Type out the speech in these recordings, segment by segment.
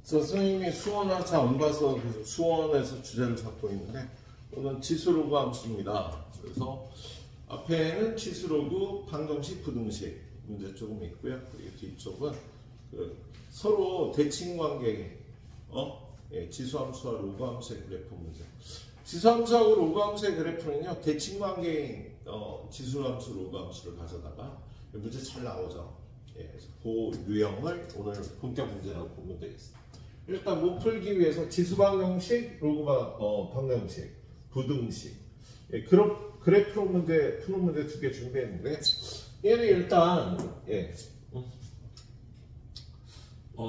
선생님이 수원하차 안 봐서 계속 수원에서 주제를 잡고 있는데 오늘 치수로그 함수입니다. 그래서 앞에는 치수로그, 방정식, 부등식 문제 조금 있고요. 그리고 뒤쪽은 서로 대칭관계 지수함수와 로그함수의 그래프 문제. 지수함수하고 로그함수의 그래프는요, 대칭관계인 지수함수, 로그함수를 가져다가 문제 잘 나오죠. 그래서 그 유형을 오늘 본격 문제라고 보면 되겠습니다. 일단 못 풀기 위해서 지수방정식, 방정식, 부등식, 그래프로 문제, 푸는 문제 두 개 준비했는데, 얘는 일단,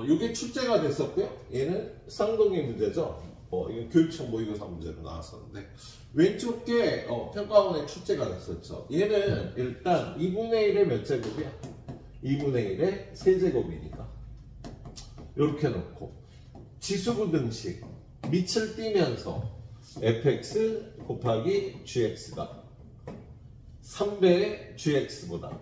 이게 출제가 됐었고요. 얘는 쌍둥이 문제죠. 이건 교육청 모의고사 문제로 나왔었는데, 왼쪽 게 평가원에 출제가 됐었죠. 얘는 일단 2분의 1의 몇 제곱이야? 2분의 1의 세제곱이니까 이렇게 놓고, 지수부등식 밑을 띄면서 fx 곱하기 gx가 3배의 gx보다,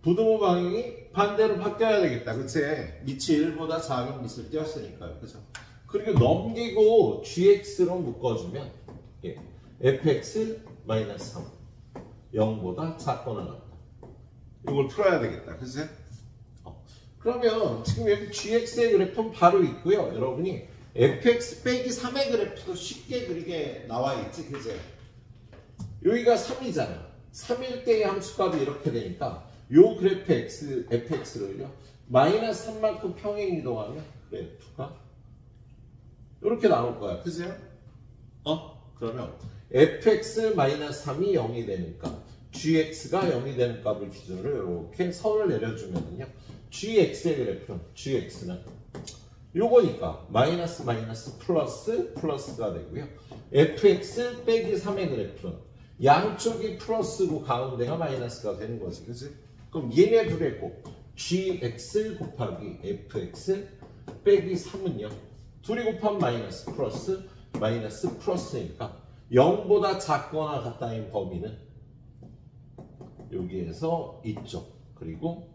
부등호 방향이 반대로 바뀌어야 되겠다. 그치? 밑이 1보다 작은 밑을 띄었으니까요. 그죠? 그리고 넘기고 gx로 묶어주면 fx 마이너스 3 0보다 작거나 같다. 이걸 풀어야 되겠다. 그치? 그러면 지금 여기 gx의 그래프는 바로 있고요. 여러분이 fx 빼기 3의 그래프도 쉽게 그리게 나와 있지. 그치? 여기가 3이잖아. 3일 때의 함수값이 이렇게 되니까 요 그래프 fx를요 마이너스 3만큼 평행 이동하면 그래프가 이렇게 나올 거야. 그죠? 그러면 fx 마이너스 3이 0이 되니까 gx가 0이 되는 값을 기준으로 이렇게 선을 내려주면요, gx의 그래프는, gx는 요거니까 마이너스 마이너스 플러스 플러스가 되고요, fx 빼기 3의 그래프는 양쪽이 플러스고 가운데가 마이너스가 되는 거지. 그치? 그럼 얘네 둘의 곱 gx 곱하기 fx 빼기 3은요, 둘이 곱하면 마이너스 플러스 마이너스 플러스니까 0보다 작거나 같다인 범위는 여기에서 이쪽, 그리고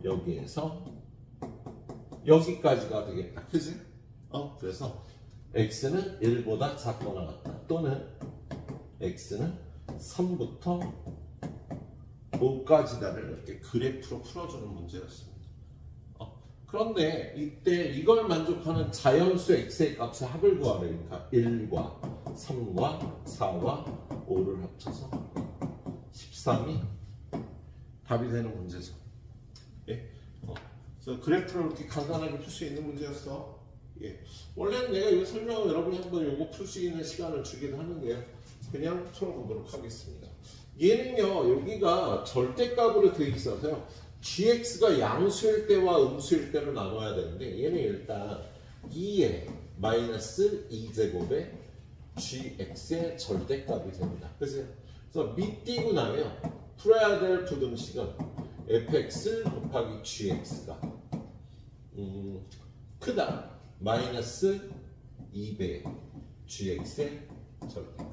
여기에서 여기까지가 되겠다. 그지? 그래서 x는 1보다 작거나 같다, 또는 x는 3부터 5까지다를 이렇게 그래프로 풀어주는 문제였습니다. 그런데 이때 이걸 만족하는 자연수 x의 값의 합을 구하려니까 1과 3과 4와 5를 합쳐서 13이 답이 되는 문제죠. 그래서 그래프를 이렇게 간단하게 풀 수 있는 문제였어. 원래는 내가 이 설명을 여러분이 한번 이거 풀 수 있는 시간을 주기도 하는데요. 그냥 풀어보도록 하겠습니다. 얘는요, 여기가 절대값으로 되어 있어서요, gx가 양수일 때와 음수일 때로 나눠야 되는데, 얘는 일단 2의 마이너스 2제곱의 gx의 절대값이 됩니다. 그래서 밑 띄고 나면 풀어야 될 부등식은 fx 곱하기 gx가 크다 마이너스 2배 gx의 절대값,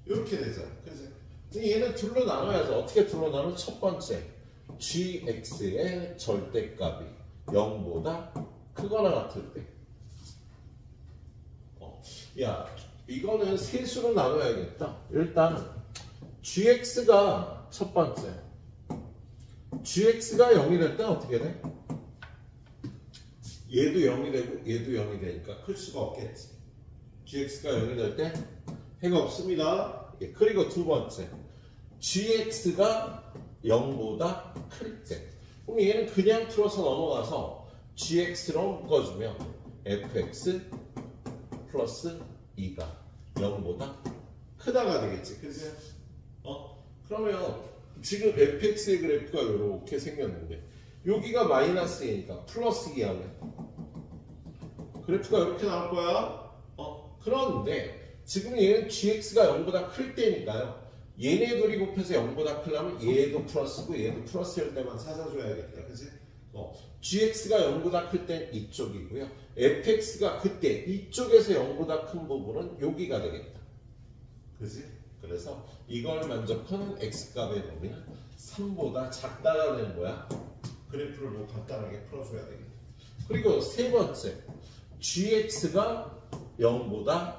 이렇게 되죠. 그래서 얘는 둘로 나눠야죠. 어떻게 둘로 나누면, 첫 번째 gx의 절대값이 0보다 크거나 같을 때, 이거는 세수로 나눠야겠다. 일단 gx가 첫 번째, gx가 0이 될 때 어떻게 돼? 얘도 0이 되고 얘도 0이 되니까 클 수가 없겠지. gx가 0이 될 때 해가 없습니다. 그리고 두 번째, gx가 0보다 클 때, 그럼 얘는 그냥 풀어서 넘어가서 gx로 묶어주면 fx 플러스 2가 0보다 크다가 되겠지. 그치? 그러면 지금 fx의 그래프가 이렇게 생겼는데, 여기가 마이너스이니까 플러스 2 하면 그래프가 이렇게 나올 거야. 그런데 지금 얘는 gx가 0보다 클 때니까요, 얘네 둘이 곱해서 0보다 크려면 얘도 플러스고 얘도 플러스일 때만 찾아줘야겠다. 그치? gx가 0보다 클 땐 이쪽이고요, fx가 그때 이쪽에서 0보다 큰 부분은 여기가 되겠다. 그치? 그래서 이걸 만족하는 x값의 범위는 3보다 작다가 되는 거야. 그래프를 뭐 간단하게 풀어줘야 되겠다. 그리고 세 번째, gx가 0보다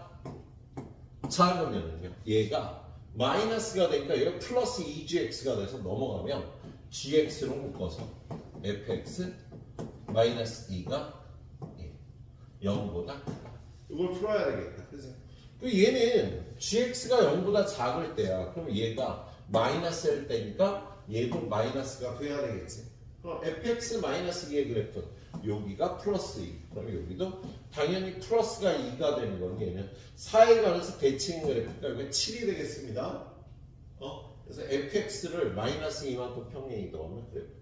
작으면요. 얘가 마이너스가 되니까 얘가 플러스 2gx가 돼서 넘어가면 gx로 묶어서 fx 마이너스 2가 0보다 이걸 풀어야 되겠다. 그치? 얘는 gx가 0보다 작을 때야. 그럼 얘가 마이너스일 때니까 얘도 마이너스가 돼야 되겠지. 그럼 fx 마이너스 2의 그래프 여기가 플러스 2. 그럼 여기도 당연히 플러스가 2가 되는 건 얘는 4에 관해서 대칭 그래프가 여기가 7이 되겠습니다. 그래서 fx를 마이너스 2만큼 평행 이동하면 그래프가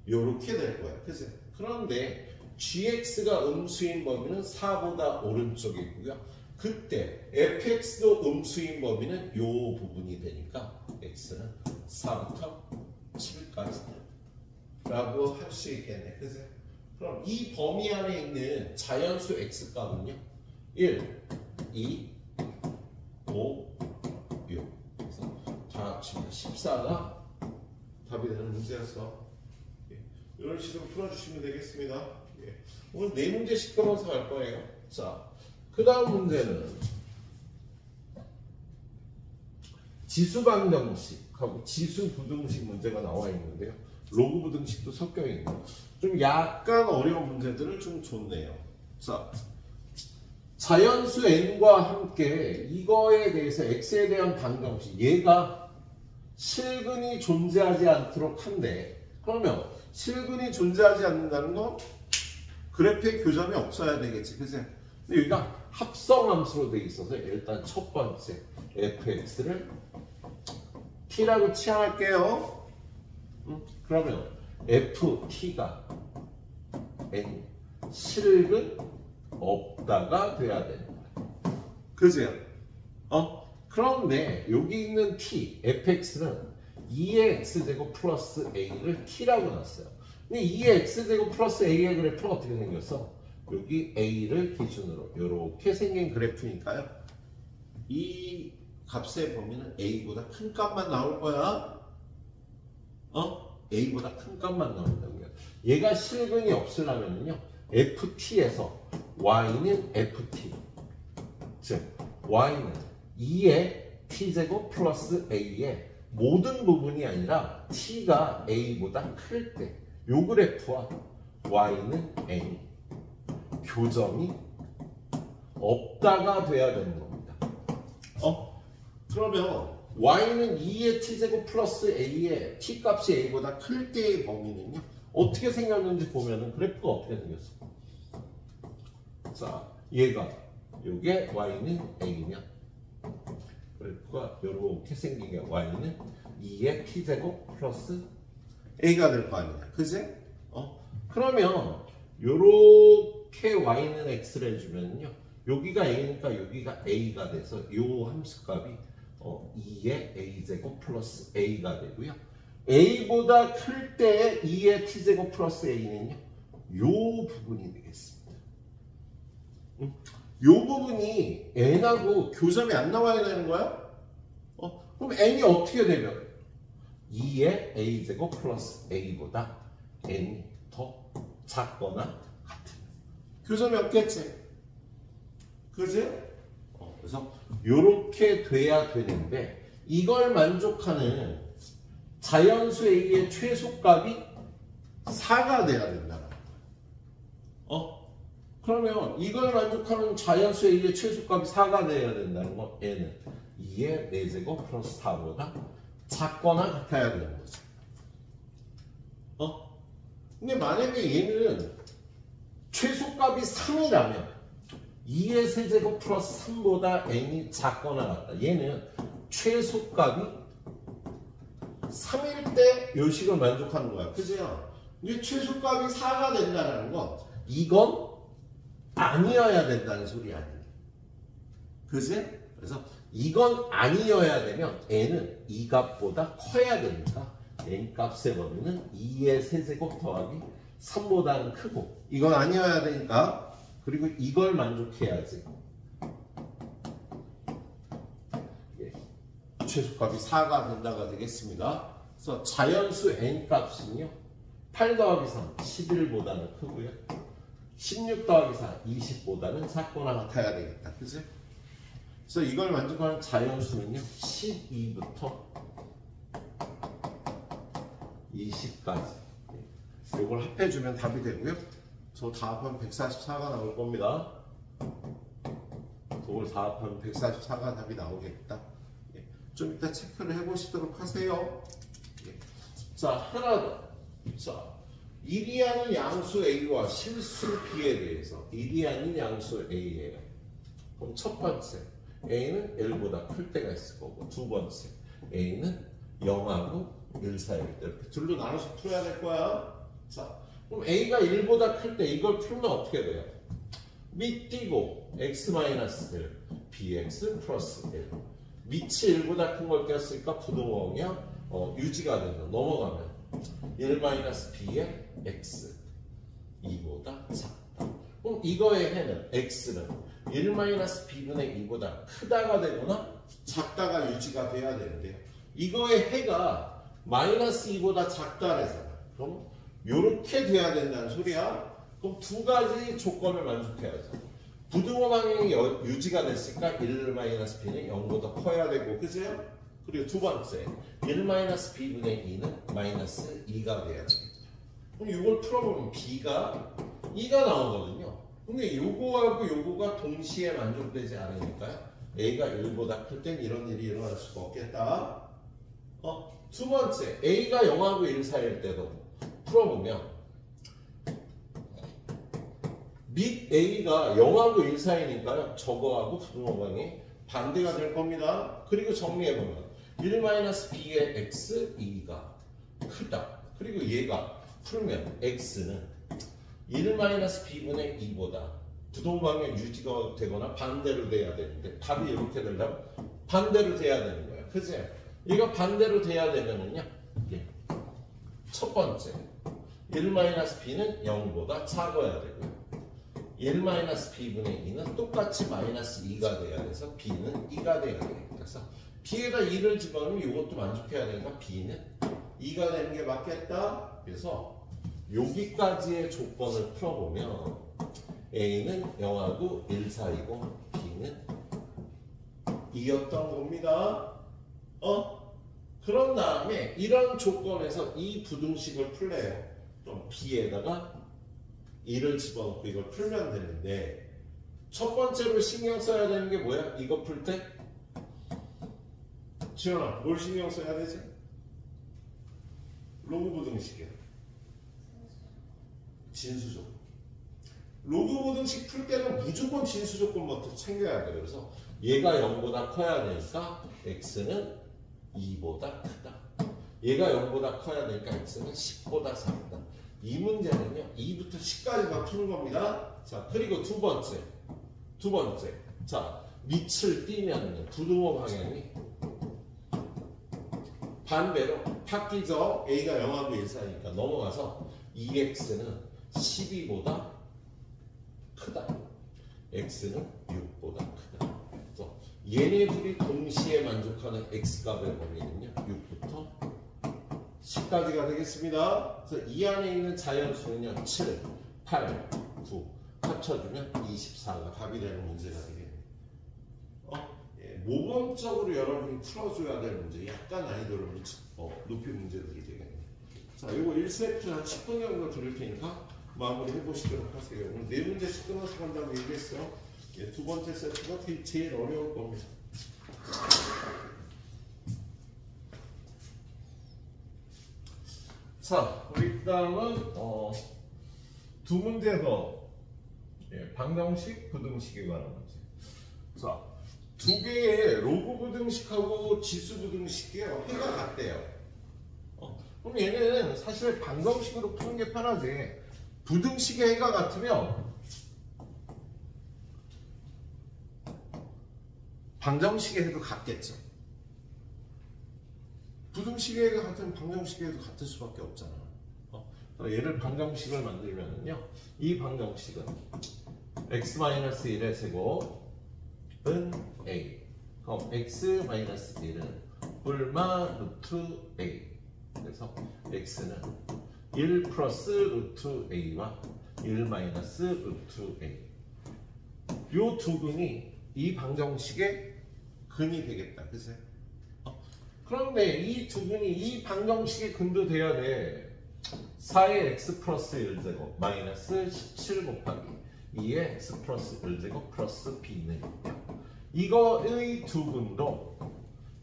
요렇게 될 거야. 그치? 그런데 gx가 음수인 범위는 4보다 오른쪽에 있고요. 그때 fx도 음수인 범위는 요 부분이 되니까 x는 4부터 7까지 라고 할 수 있겠네. 그치? 그럼 이 범위 안에 있는 자연수 x값은요. 1, 2, 5, 6. 그래서 다 합치면 14가 답이 되는 문제였어. 이런 식으로 풀어주시면 되겠습니다. 오늘 4문제씩 풀어서 갈 거예요. 자, 그 다음 문제는 지수방정식하고 지수부등식 문제가 나와 있는데요. 로그 부등식도 섞여 있는 좀 약간 어려운 문제들을 좀 줬네요. 자, 자연수 n과 함께 이거에 대해서 x에 대한 방정식 얘가 실근이 존재하지 않도록 한데 그러면 실근이 존재하지 않는다는 건 그래프에 교점이 없어야 되겠지. 그치? 근데 여기가 합성함수로 되어 있어서 일단 첫 번째 fx를 t라고 취향할게요. 그러면 ft가 n 실근 없다가 돼야 되는 거야. 그죠? 그런데 여기 있는 t, fx는 2의 x제곱 플러스 a를 t라고 놨어요. 근데 2의 x제곱 플러스 a의 그래프는 어떻게 생겼어? 여기 a를 기준으로 이렇게 생긴 그래프니까요. 이 값의 범위는 a보다 큰 값만 나올 거야. a보다 큰 값만 나온다고요. 얘가 실근이 없으려면요. ft에서 y는 ft. 즉 y는 2의 t제곱 플러스 a의 모든 부분이 아니라 t가 a보다 클 때 요 그래프와 y는 n 교점이 없다가 돼야 되는 겁니다. 그러면 y는 2의 t제곱 플러스 a의 t값이 a보다 클 때의 범위는요. 어떻게 생겼는지 보면은 그래프가 어떻게 생겼어? 자, 얘가 요게 y는 a면 그래프가 요렇게 생긴 게 y는 2의 t제곱 플러스 a가 될 거 아니야. 그지? 그러면 요렇게 y는 x를 해주면요. 여기가 a니까 여기가 a가 돼서 요 함수값이 2의 a제곱 플러스 a가 되고요. a보다 클 때 2의 t제곱 플러스 a는요. 요 부분이 되겠습니다. 요 부분이 n하고 교점이 안 나와야 되는 거야? 그럼 n이 어떻게 되면 2의 a제곱 플러스 a보다 n이 더 작거나 같으면 교점이 없겠지? 그지? 그래서 요렇게 돼야 되는데 이걸 만족하는 자연수 a의 최소값이 4가 돼야 된다는 거야. 그러면 이걸 만족하는 자연수 a의 최소값이 4가 돼야 된다는 건 n은 2의 4제곱 플러스 4보다 작거나 같아야 되는 거죠. 근데 만약에 얘는 최소값이 3이라면 2의 세제곱 플러스 3보다 n이 작거나 같다. 얘는 최소값이 3일 때 요식을 만족하는 거야. 그죠? 근데 최소값이 4가 된다는 건 이건 아니어야 된다는 소리 아니에요. 그지? 그래서 이건 아니어야 되면 n은 이 값보다 커야 되니까 n 값의 범위는 2의 세제곱 더하기 3보다는 크고 이건 아니어야 되니까 그리고 이걸 만족해야지. 최소값이 4가 된다가 되겠습니다. 그래서 자연수 n 값은요 8 더하기 3 11보다는 크고요. 16 더하기 4, 20보다는 작거나 같아야 되겠다. 그치? 그래서 이걸 만족하는 자연수는요, 12부터 20까지. 이걸 합해주면 답이 되고요. 저 다 합하면 144가 나올 겁니다. 저걸 다 합하면 144가 답이 나오겠다. 예. 좀 이따 체크를 해보시도록 하세요. 예. 자, 하나 더. 자, 일이 아닌 양수 A와 실수 B에 대해서 일이 아닌 양수 A예요. 그럼 첫 번째, A는 L보다 클 때가 있을 거고, 두 번째, A는 0하고 1 사이일 때 이렇게 둘로 나눠서 풀어야 될 거야. 자, 그럼 A가 1보다 클 때 이걸 풀면 어떻게 돼요? 밑 띄고 x-1, bx 플러스 1. 밑이 1보다 큰 걸 떼었으니까 부등호응이야. 유지가 돼서 넘어가면 1-b의 x 2보다 작다. 그럼 이거의 해는 x는 1-b분의 2보다 크다가 되거나 작다가 유지가 돼야 되는데요. 이거의 해가 마이너스 2보다 작다 그래잖아. 그럼 요렇게 돼야 된다는 소리야. 그럼 두 가지 조건을 만족해야죠. 부등호 방향이 유지가 됐으니까 1-b는 0보다 커야 되고, 그죠? 그리고 두 번째, 1-b분의 2는 마이너스 2가 돼야 되겠죠. 그럼 이걸 풀어보면 b가 2가 나오거든요. 근데 요거하고 요거가 동시에 만족되지 않으니까요. a가 1보다 클 땐 이런 일이 일어날 수가 없겠다. 두 번째, a가 0하고 1 사이일 때도 풀어보면 밑 A가 0하고 1 사이니까요. 저거하고 부등호방이 반대가 될 겁니다. 그리고 정리해보면 1-b의 x 2가 크다. 그리고 얘가 풀면 x는 1-b분의 2보다 부등호방이 유지가 되거나 반대로 돼야 되는데 답이 이렇게 되려면 반대로 돼야 되는 거야. 그치? 얘가 반대로 돼야 되면은요. 첫 번째 1-b는 0보다 작아야 되고요. 1-b분의 2는 똑같이 마이너스 2가 돼야 돼서 b는 2가 돼야 되겠다. 그래서 b에다 2를 집어넣으면 이것도 만족해야 되니까 b는 2가 되는 게 맞겠다. 그래서 여기까지의 조건을 풀어보면 a는 0하고 1 사이고 b는 2였던 겁니다. 그런 다음에 이런 조건에서 이 부등식을 풀래요. 그럼 b에다가 2를 집어넣고 이걸 풀면 되는데, 첫 번째로 신경 써야 되는 게 뭐야? 이거 풀 때? 지현아, 뭘 신경 써야 되지? 로그 부등식이야. 진수 조건. 로그 부등식 풀 때는 무조건 진수 조건부터 챙겨야 돼. 그래서 얘가 0보다 커야 되니까 x는 2보다 크다. 얘가 0보다 커야 되니까 x는 10보다 작다. 이 문제는요, 2부터 10까지만 푸는 겁니다. 자, 그리고 두 번째. 자, 밑을 띄면 부등호 방향이 반대로 바뀌죠. A가 0하고 1 사이니까 넘어가서 2x는 12보다 크다. x는 6보다 크다. 그래서 얘네 둘이 동시에 만족하는 x값의 범위는요, 6부터 10까지가 되겠습니다. 그래서 이 안에 있는 자연수는요, 7, 8, 9 합쳐주면 24가 답이 되는 문제가 되겠네요. 모범적으로 여러분이 풀어줘야 될 문제, 약간 난이도를 높인 문제들이 되겠네요. 자, 이거 1세트 한 10분 정도 들을 테니까 마무리 해보시도록 하세요. 오늘 4문제씩 끊어서 간다고 얘기했어요. 두 번째 세트가 제일 어려울 겁니다. 자, 우리 다음은 두 문제 더, 방정식, 부등식에 관한 문제. 자, 두 개의 로그 부등식하고 지수 부등식이요, 해가 같대요. 그럼 얘는 사실 방정식으로 푸는 게 편하지. 부등식의 해가 같으면 방정식의 해도 같겠죠. 부등식의 해가 같으면 방정식의 해도 같을 수밖에 없잖아. 얘를 방정식을 만들면은요, 이 방정식은 x-1의 세곱은 a. 그럼 x-1은 불마 루트 a. 그래서 x는 1 플러스 루트 a와 1 마이너스 루트 A. 요 두 근이 이 방정식의 근이 되겠다. 그치? 그런데 이 두 근이 이 방정식의 근도 돼야 돼. 4의 x 플러스 1제곱 마이너스 17 곱하기 2의 x 플러스 1제곱 플러스 b는 이거의 두 근도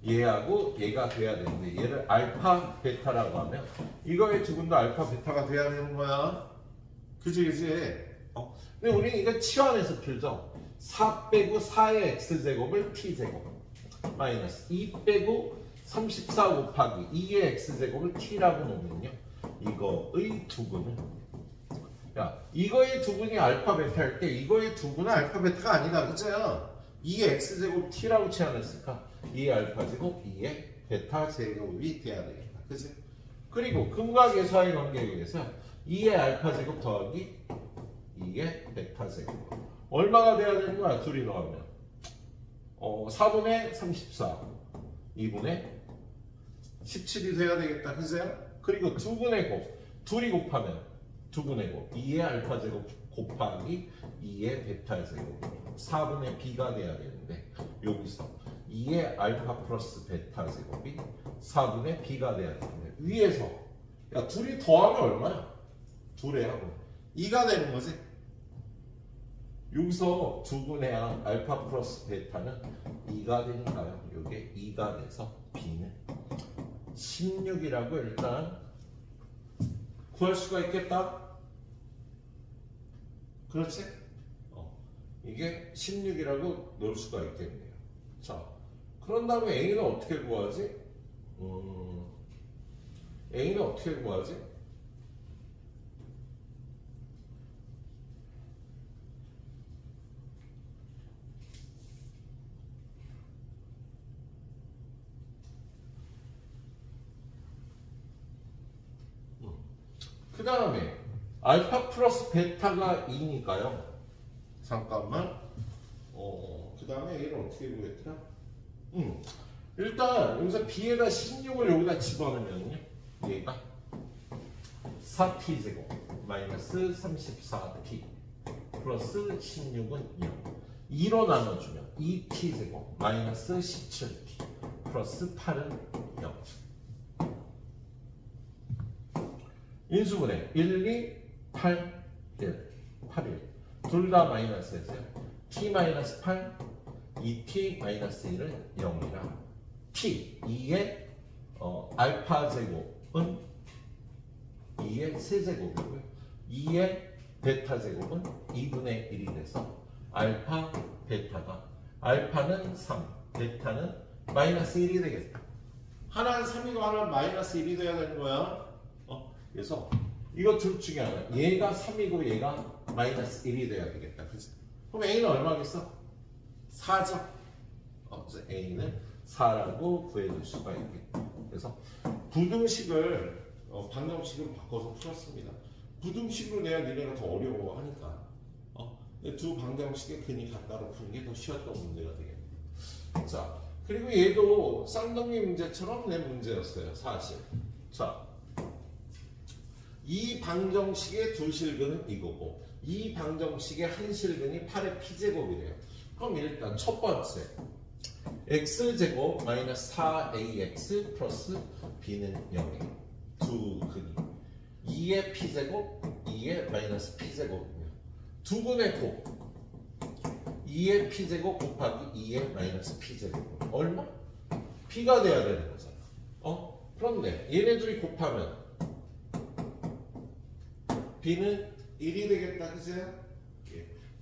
얘하고 얘가 돼야 되는데 얘를 알파 베타라고 하면 이거의 두 근도 알파 베타가 돼야 되는 거야. 그지 그지? 근데 우리는 이거 치환해서 풀죠. 4 빼고 4의 x제곱을 t제곱 마이너스 2 빼고 34 곱하기 2의 x제곱을 t라고 놓으면요 이거의 두근은 이거의 두근이 알파 베타일 때 이거의 두근은 알파 베타가 아니다. 그죠? 2의 x제곱 t라고 치환했으니까 2의 알파 제곱 2의 베타 제곱이 돼야 되겠다. 그지? 그리고 근과 계수와의 관계에 의해서 2의 알파 제곱 더하기 2의 베타 제곱 얼마가 돼야 되는 거야? 둘이 넣으면 4분의 34 2분의 17이 돼야 되겠다. 그죠? 그리고 두분의 곱 둘이 곱하면 두분의 곱 2의 알파 제곱 곱하기 2의 베타 제곱 4분의 b가 돼야 되는데 여기서 2의 알파 플러스 베타 제곱이 4분의 b가 돼야 되는데 위에서 둘이 더하면 얼마야? 둘에 하고 2가 되는 거지. 여기서 두분의 알파 플러스 베타는 2가 되니까요. 이게 2가 돼서 b는 16이라고 일단 구할 수가 있겠다. 그렇지? 이게 16이라고 넣을 수가 있겠네요. 자, 그런 다음에 A는 어떻게 구하지? A는 어떻게 구하지? 그 다음에 알파 플러스 베타가 2니까요. 잠깐만. 그 다음에 A를 어떻게 구했더라? 일단 여기서 B에다 16을 여기다 집어넣으면요. 얘가 4t제곱 마이너스 34t 플러스 16은 0. 2로 나눠주면 2t제곱 마이너스 17t 플러스 8은 0. 인수분해 1, 2, 8, 1, 8, 1 둘 다 마이너스에서요. t 마이너스 8, 2t 마이너스 1은 0이라 t 2의 알파 제곱은 2의 세제곱이고요. 2의 베타 제곱은 2분의 1이 돼서 알파 베타가 알파는 3, 베타는 마이너스 1이 되겠다. 하나는 3이고 하나는 마이너스 1이 돼야 되는 거야. 그래서 이거 둘 중에 하나 얘가 3이고 얘가 마이너스 1이 돼야 되겠다. 그치? 그럼 A는 얼마겠어? 4죠. 그래서 A는 4라고 구해줄 수가 있겠다. 그래서 부등식을 방정식으로 바꿔서 풀었습니다. 부등식으로 내야 니네가 더 어려워하니까 두 방정식의 근이 같다로 푸는 게 더 쉬웠던 문제가 되겠네요. 자, 그리고 얘도 쌍둥이 문제처럼 내 문제였어요. 사실. 자, 이 방정식의 두 실근은 이거고 이 방정식의 한 실근이 8의 p제곱이래요. 그럼 일단 첫 번째 x제곱 마이너스 4ax 플러스 b는 0이에요. 두 근이 2의 p제곱 2의 마이너스 p제곱이며 두 근의 곱 2의 p제곱 곱하기 2의 마이너스 p제곱 얼마? p가 돼야 되는 거잖아. 그런데 얘네들이 곱하면 b는 1이 되겠다. 그죠?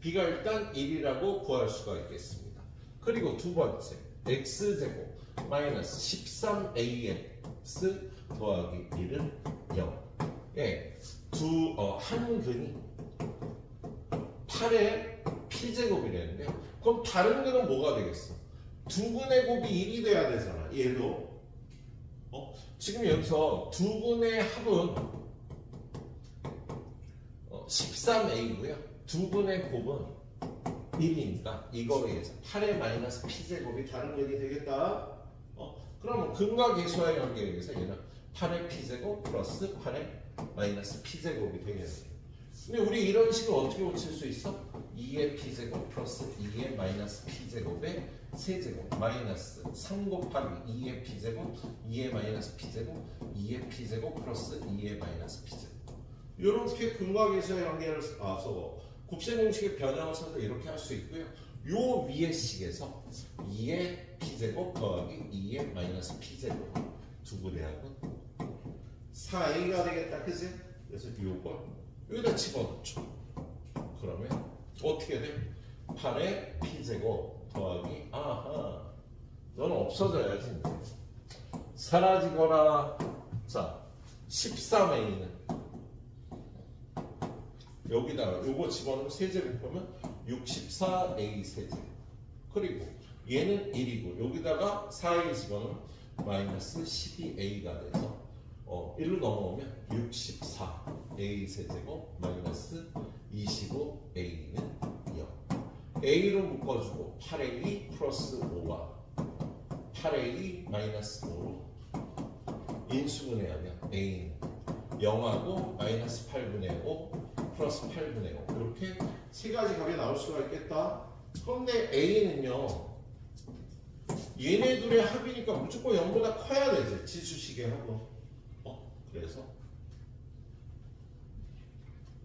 b가 일단 1이라고 구할 수가 있겠습니다. 그리고 두 번째 x제곱 마이너스 13ax 더하기 1은 0. 한 근이 8의 p제곱이라는데 그럼 다른 근은 뭐가 되겠어? 두 근의 곱이 1이 돼야 되잖아. 얘도 지금 여기서 두 근의 합은 13a고요. 두 분의 곱은 1이니까 이거에 의해서 8의 마이너스 p제곱이 다른 근이 되겠다. 그러면 근과 계수와의 관계에 의해서 얘는 8의 p제곱 플러스 8의 마이너스 p제곱이 되겠네요. 근데 우리 이런 식을 어떻게 고칠 수 있어? 2의 p제곱 플러스 2의 마이너스 p제곱의 세제곱 마이너스 3 곱하기 2의 p제곱 2의 마이너스 p제곱 2의 p제곱 플러스 2의 마이너스 p제곱. 이렇게 근각에서의 관계를 써서 곱셈 공식의 변형을 써서 이렇게 할 수 있고요. 요 위의 식에서 2의 p제곱 더하기 2의 마이너스 p제곱 두고 대학은 4a가 되겠다. 그치? 그래서 요걸 여기다 집어넣죠. 그러면 어떻게 돼? 8의 p제곱 더하기 아하 너는 없어져야지 이제. 사라지거라. 자 13a는 여기다가 요거 집어넣으면 세제곱하면 64a 세제곱. 그리고 얘는 1이고 여기다가 4a 집어넣으면 마이너스 12a가 돼서 1로 넘어오면 64a 세제곱 마이너스 25a는 0. a로 묶어주고 8a 플러스 5와 8a 마이너스 5로 인수분해하면 a는 0하고 마이너스 8분의 5 플러스 8분의 5 이렇게 세 가지 값이 나올 수가 있겠다. 그런데 a는요 얘네 둘의 합이니까 무조건 0보다 커야 되지. 지수식의 합은. 그래서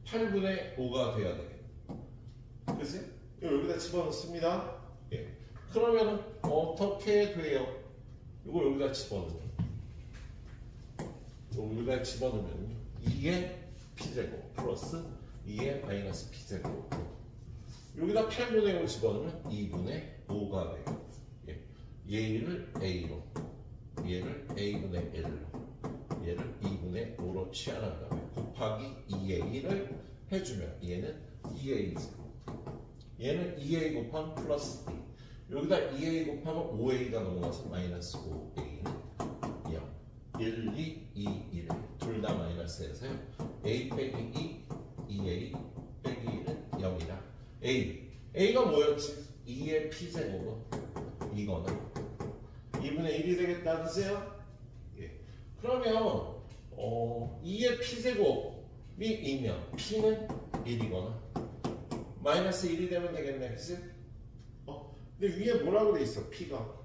8분의 5가 돼야 되겠다. 그치? 여기다 집어넣습니다. 예. 그러면 어떻게 돼요? 이거 여기다 집어넣으면 여기다 집어넣으면 2의 p제곱 플러스 2의 마이너스 p제곱 여기다 8분의 5 집어넣으면 2분의 5가 돼요. 예. 얘를 a로 얘를 a분의 1로 얘를 2분의 5로 취하는 다음에 곱하기 2a를 해주면 얘는 2a제곱 얘는 2a 곱하면 플러스 a 여기다 2a 곱하면 5a가 넘어가서 마이너스 5a는 0 1, 2, 2, 1 둘 다 마이너스에서요 a 빼기 2, 2a 빼기 1은 0이라 a가 뭐였지? 2의 p제곱은 이거는 2분의 1이 되겠다. 그세요? 예. 그러면 2의 p제곱이 2면 p는 1이거나 마이너스 1이 되면 되겠네. 그치? 근데 위에 뭐라고 돼 있어? p가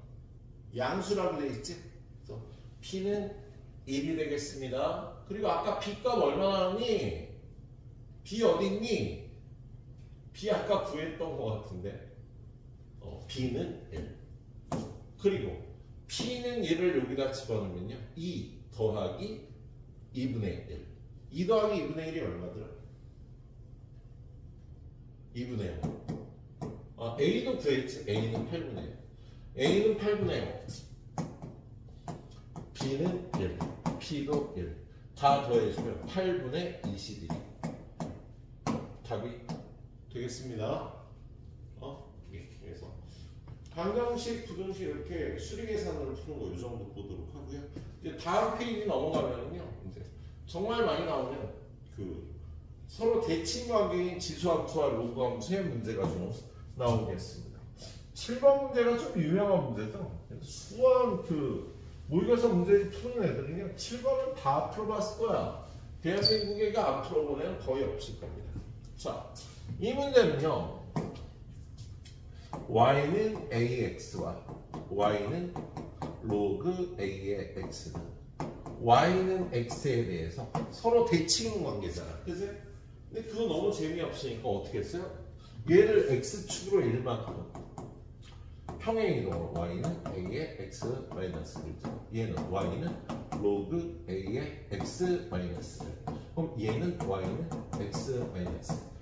양수라고 돼 있지? 그래서 p는 1이 되겠습니다. 그리고 아까 b값 얼마 나왔니? b 어디 있니? b 아까 구했던 것 같은데 b는 1 그리고 p는 1을 여기다 집어넣으면요 2 더하기 2분의 1 2 더하기 2분의 1이 얼마더라? 2분의 5 a도 구했지? a는 8분의 5 a는 8분의 5 b는 1 p도 1 다 더해주면 8분의 21이 답이 되겠습니다. 예, 그래서 방정식, 부등식 이렇게 수리 계산으로 푸는 거 이 정도 보도록 하고요. 이제 다음 페이지 넘어가면요, 이제 정말 많이 나오는 그 서로 대칭 관계인 지수함수와 로그함수의 문제가 좀 나오겠습니다. 7번 문제가 좀 유명한 문제죠. 수원 그 모의고사 문제 푸는 애들은요, 7번은 다 풀어봤을 거야. 대한민국에가 안 풀어본 애는 거의 없을 겁니다. 자, 이 문제는요. y는 ax와 y는 로그 a의 x는 y는 x에 대해서 서로 대칭 관계잖아. 그치? 근데 그거 너무 재미없으니까 어떻게 했어요? 얘를 x축으로 1만큼 평행이동으로 y는 a의 x 마이너스 1점 얘는 y는 로그 a의 x 마이너스 1 그럼 얘는 y는 x 마이너스 1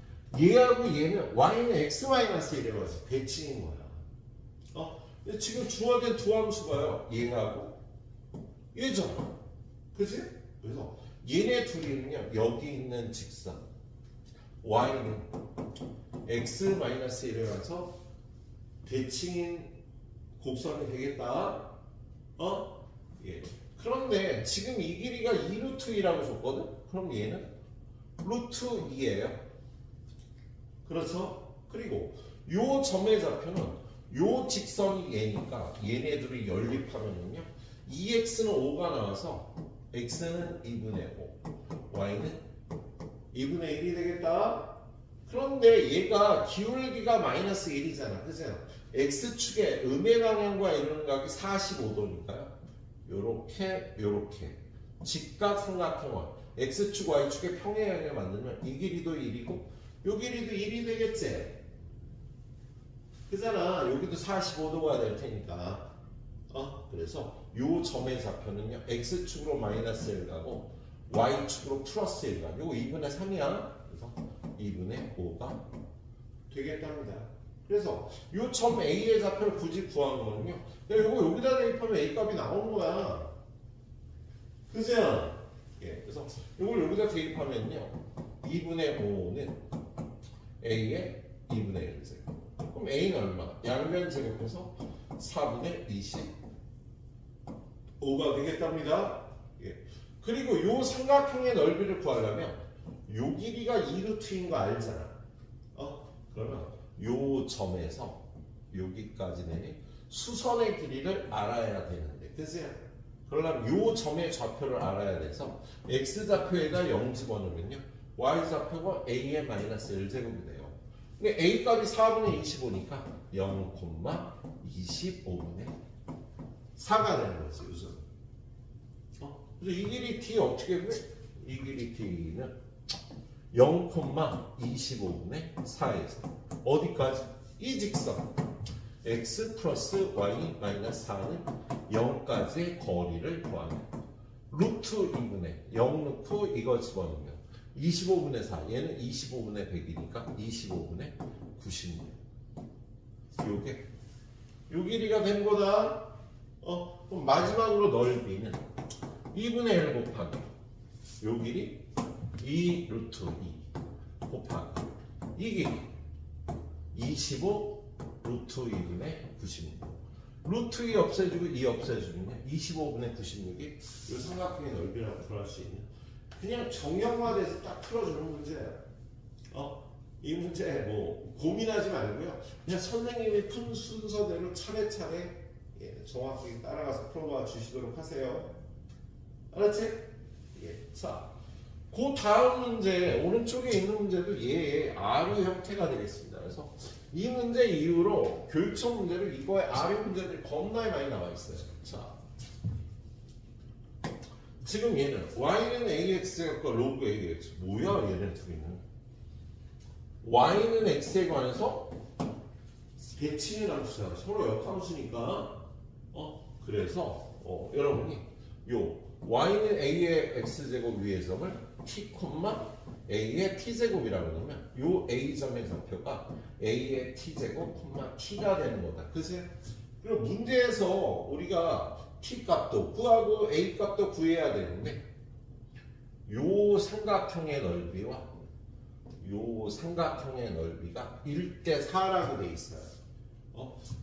얘하고 얘는 y는 x 마이너스 1이라고 대칭인 거야. 근데 지금 주어진 두 함수가요 얘하고 얘잖아. 그치? 그래서 얘네 둘이는요 여기 있는 직선 y는 x 마이너스 1이라서 대칭인 곡선이 되겠다. 예. 그런데 지금 이 길이가 2루트 2라고 줬거든? 그럼 얘는 루트 2예요. 그렇죠? 그리고 요 점의 좌표는 요 직선이 얘니까 얘네들이 연립하면은요 2x는 5가 나와서 x는 2분의 5 y는 2분의 1이 되겠다. 그런데 얘가 기울기가 마이너스 1이잖아. 그죠? X축의 음의 방향과 이루는 각이 45도니까요. 요렇게 요렇게 직각 삼각형을 X축, Y축의 평행하게 만들면 이 길이도 1이고 요 길이도 1이 되겠지? 그잖아. 여기도 45도가 될 테니까. 그래서 요 점의 좌표는요. X축으로 마이너스 1 가고 Y축으로 플러스 1 가. 요거 2분의 3이야. 그래서 2분의 5가 되겠답니다. 그래서 요 점 A의 좌표를 굳이 구하는 거는요. 요거 여기다 대입하면 A 값이 나오는 거야. 그죠? 예. 그래서 요걸 여기다 대입하면요. 2분의 5는 A의 2분의 1제곱. 그럼 A는 얼마? 양변 제곱해서 4분의 25가 되겠답니다. 예. 그리고 요 삼각형의 넓이를 구하려면 요 길이가 2루트인 거 알잖아. 그러면 요 점에서 여기까지는 수선의 길이를 알아야 되는데, 그치? 그러려면 요 점의 좌표를 알아야 돼서 x좌표에다 0 집어넣으면요. y좌표가 a의 마이너스 1제곱이 돼요. 근데 a 값이 4분의 25니까 0,25분의 4가 되는 거지, 우선. 그래서 이 길이 t 어떻게 돼? 이 길이 t는 0,25분의 4에서 어디까지? 이 직선 x 플러스 y 마이너스 4는 0까지의 거리를 구하면 루트 2분의 0 넣고 이거 집어넣으면 25분의 4 얘는 25분의 100이니까 25분의 96 요게 요 길이가 된 거다. 그럼 마지막으로 넓이는 2분의 1 곱하기 요 길이 2 루트 2 곱하기 이 길이 25 루트 2분의 96 루트 2 없애주고 2 없애주면 25분의 96이 이 삼각형의 넓이라고 표현할 수 있는 그냥 정형화돼서 딱 풀어주는 문제예요. 이 문제 뭐 고민하지 말고요. 그냥 선생님이 푼 순서대로 차례차례 정확하게 따라가서 풀어봐 주시도록 하세요. 알았지? 예. 자, 그 다음 문제 오른쪽에 있는 문제도 얘의 R의 형태가 되겠습니다. 그래서 이 문제 이후로 교육청 문제로 이거의 R의 문제들이 겁나게 많이 나와 있어요. 자, 지금 얘는 y는 ax제곱과 로그 ax 뭐야 얘네 둘이는 y는 x에 관해서 대칭의 함수잖아. 서로 역함수니까 그래서 여러분이 요 y는 a의 x제곱 위의 점을 t, a의 t제곱이라고 하면 요 a점의 좌표가 a의 t제곱, t가 되는 거다. 그치? 그럼 문제에서 우리가 t 값도 구하고 a 값도 구해야 되는데 요 삼각형의 넓이와 요 삼각형의 넓이가 1대 4라고 돼 있어요.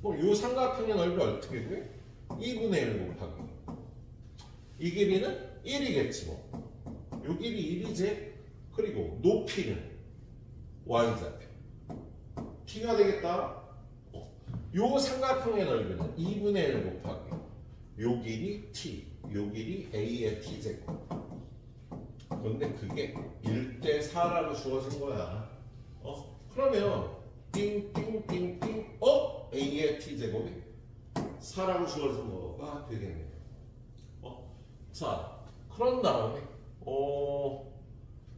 그럼 요 삼각형의 넓이 어떻게 돼? 2분의 1 곱하기 이 길이는 1이겠지 뭐. 요 길이 1이지. 그리고 높이는 y좌표 t가 되겠다. 요 삼각형의 넓이는 2분의 1 곱하기 요 길이 t, 요 길이 a의 t제곱. 그런데 그게 1대 4라고 주어진 거야. 그러면 띵띵띵띵 a의 t제곱이 4라고 주어진 거가 되겠네요. 자, 그런 다음에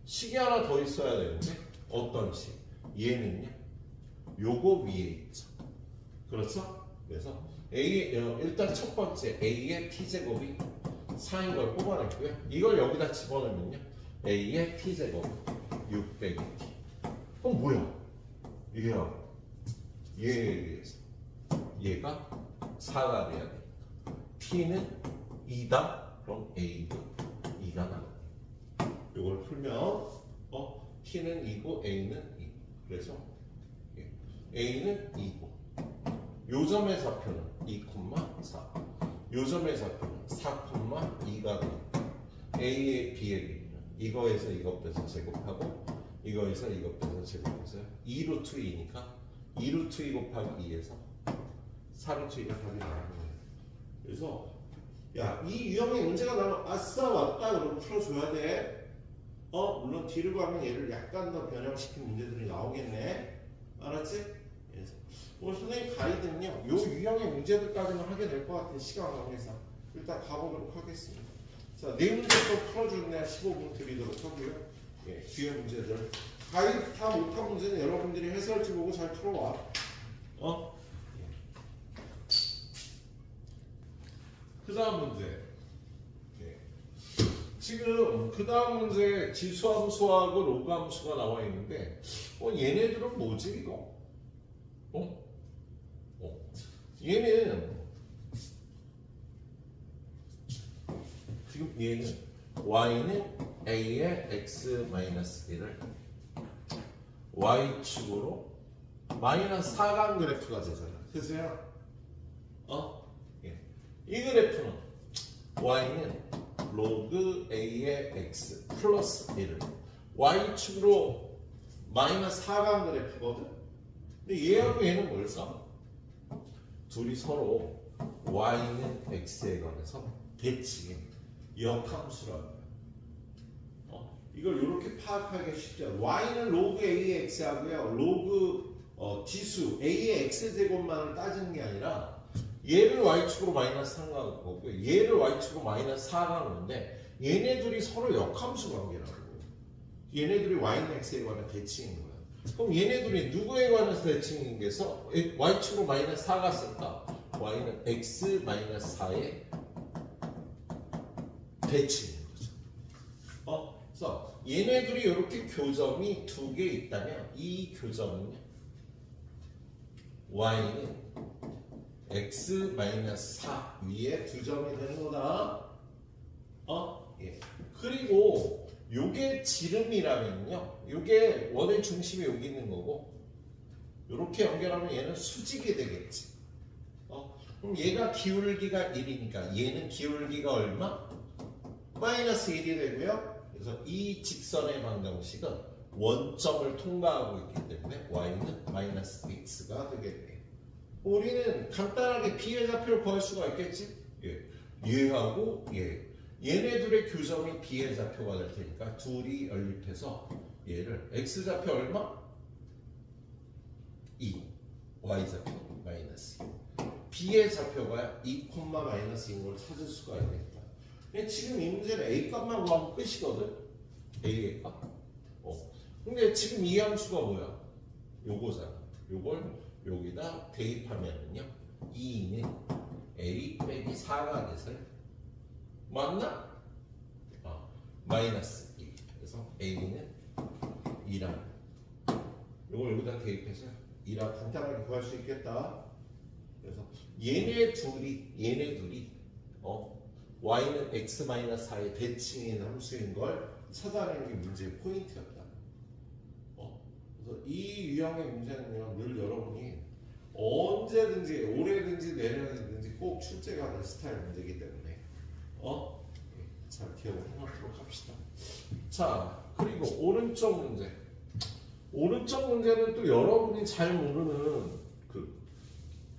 식이 하나 더 있어야 되는데 어떤 식? 얘는요. 요거 위에 있죠. 그렇죠? 그래서 일단 첫 번째 a의 t제곱이 4인 걸 뽑아냈고요. 이걸 여기다 집어넣으면요. a의 t제곱 600의 t. 그럼 뭐야? 얘야. 얘에 의해서 얘가 4가 돼야 돼. t는 2다. 그럼 a도 2가 나옵니다. 이걸 풀면 t는 2고 a는 2. 그래서 a는 2고 요 점의 좌표는 2,4. 요 점의 좌표는 4,2가 됩니다. a의 b의 길이는 이거에서 이것 빼서 제곱하고 이거에서 이것 빼서 제곱해서 2루트 2니까 2루트 2 곱하기 2에서 4루트 2가 답이 나오는 거예요. 그래서 야, 이 유형의 문제가 나면 아싸 왔다 그러면 풀어줘야 돼. 물론 뒤로 가면 얘를 약간 더 변형시킨 문제들이 나오겠네. 알았지? 그래서 오늘 선생님 가이드는요, 요 유형의 문제들까지는 하게 될 것 같아요. 시간 관계상. 일단 가보도록 하겠습니다. 자, 네 문제 또 풀어주는 날 15분 드리도록 하고요. 예, 뒤에 문제들. 가이드 다 못한 문제는 여러분들이 해설지 보고 잘 풀어와. 그 다음 문제. 예. 지금 그 다음 문제 지수함수하고 로그함수가 나와 있는데, 얘네들은 뭐지, 이거? 얘는, 지금 얘는 y는 a의 x-1을 y축으로 마이너스 4강 그래프가 되잖아. 그래서요, 이 그래프는 y는 로그 a의 x 플러스 1을 y축으로 마이너스 4강 그래프거든. 근데 얘하고 얘는 뭘까? 둘이 서로 y는 x에 관해서 대칭인 역함수라고. 이걸 이렇게 파악하기 쉽죠. y는 로그 a의 x 하고요. 로그 지수 a의 x제곱만을 따지는 게 아니라 얘를 y축으로 마이너스 3가 거고요. 얘를 y축으로 마이너스 4가 건데 얘네 둘이 서로 역함수 관계라고. 얘네 둘이 y는 x에 관한 대칭인 거야. 그럼 얘네 둘이 누구에 관해서 대칭인 게서 y축으로 마이너스 4가 쓸까? y는 x 마이너스 4의 대칭인 거죠. 그래서 얘네들이 이렇게 교점이 두 개 있다면 이 교점은요, y는 x-4 위에 두 점이 되는 거다. 예. 그리고 요게 지름이라면요, 요게 원의 중심이 여기 있는 거고, 요렇게 연결하면 얘는 수직이 되겠지. 그럼 얘가 기울기가 1이니까 얘는 기울기가 얼마? 마이너스 1이 되고요. 그래서 이 직선의 방정식은 원점을 통과하고 있기 때문에 y는 마이너스 x가 되겠네요. 우리는 간단하게 b의 좌표를 구할 수가 있겠지? 예. 얘하고 얘네 둘의 교점이 b의 좌표가 될 테니까 둘이 연립해서 얘를 x좌표 얼마? 2, y좌표 마이너스 2. b의 좌표가 2, 마이너스인 걸 찾을 수가 있겠다. 지금 이 문제는 a 값만 구하면 끝이거든. a의 값. 근데 지금 이 함수가 뭐야? 요거잖아. 요걸 여기다 대입하면은요, 2는 a 빼기 4가 돼서 맞나? 마이너스 2. 그래서 a는 2라. 요걸 여기다 대입해서 2라 간단하게 구할 수 있겠다. 그래서 얘네 둘이 y는 x-4의 대칭인 함수인 걸 찾아내는 게 문제의 포인트였다. 그래서 이 유형의 문제는요, 늘 여러분이 언제든지 올해든지 내년이든지 꼭 출제가 될 스타일 문제이기 때문에 잘 기억을 해놓도록 합시다. 자, 그리고 오른쪽 문제. 오른쪽 문제는 또 여러분이 잘 모르는 그